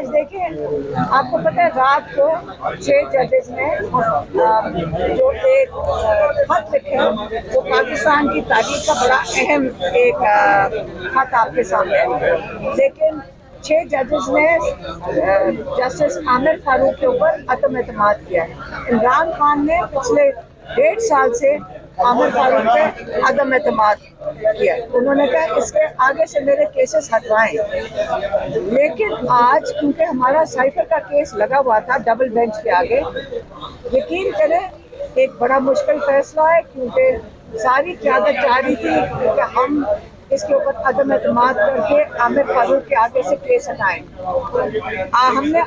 آج دیکھیں آپ کو پتہ ہے رات کو 6 ججز نے جو ایک خط لکھے وہ پاکستان کی تاریخ کا بڑا اہم ایک خط آپ کے سامنے ہے، لیکن 6 ججز نے جسٹس عامر فاروق کے اوپر عدم اعتماد کیا ہے۔ عمران خان نے پچھلے 1.5 سال سے عامر فاروق پہ عدم اعتماد کیا، انہوں نے کہا اس کے آگے سے میرے کیسز ہٹوائیں، لیکن آج کیونکہ ہمارا سائفر کا کیس لگا ہوا تھا ڈبل بینچ کے آگے، یقین کریں ایک بڑا مشکل فیصلہ ہے کیونکہ ساری قیادت چاہ رہی تھی کہ ہم اس کے اوپر عدم اعتماد کر کے عامر فاروق کے آگے سے کیس ہٹائیں۔ ہم نے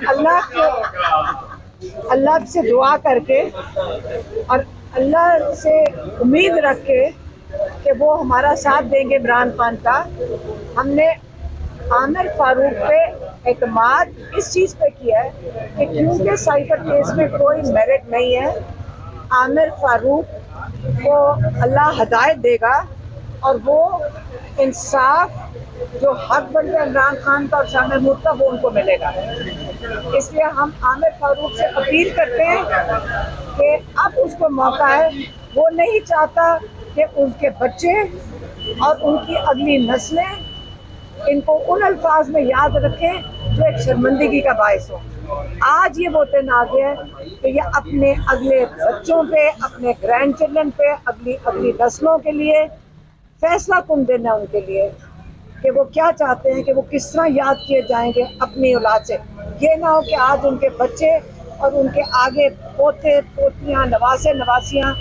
اللہ سے دعا کر کے اور اللہ سے امید رکھ کے کہ وہ ہمارا ساتھ دیں گے عمران خان کا، ہم نے عامر فاروق پہ اعتماد اس چیز پہ کیا ہے کہ کیونکہ سائفر کیس میں کوئی میرٹ نہیں ہے، عامر فاروق کو اللہ ہدایت دے گا اور وہ انصاف جو حق بنتا ہے عمران خان کا اور شاہ محمود کا وہ ان کو ملے گا۔ اس لیے ہم عامر فاروق سے اپیل کرتے ہیں کہ اب اس کو موقع ہے، وہ نہیں چاہتا کہ ان کے بچے اور ان کی اگلی نسلیں ان کو ان الفاظ میں یاد رکھیں جو ایک شرمندگی کا باعث ہو۔ آج یہ وہ دن آ گیا ہے کہ یہ اپنے اگلے بچوں پہ، اپنے گرینڈ چلڈرن پہ، اگلی نسلوں کے لیے فیصلہ کن دن ہے ان کے لیے کہ وہ کیا چاہتے ہیں، کہ وہ کس طرح یاد کیے جائیں گے اپنی اولاد سے۔ یہ نہ ہو کہ آج ان کے بچے اور ان کے آگے پوتے پوتیاں نواسے نواسیاں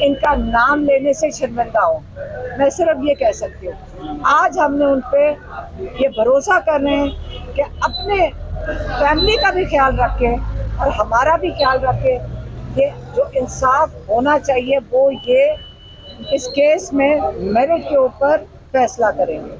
ان کا نام لینے سے شرمندہ ہوں۔ میں صرف یہ کہہ سکتی ہوں آج ہم نے ان پہ یہ بھروسہ کر رہے ہیں کہ اپنے فیملی کا بھی خیال رکھیں اور ہمارا بھی خیال رکھیں، یہ جو انصاف ہونا چاہیے وہ یہ اس کیس میں میرٹ کے اوپر فیصلہ کریں گے۔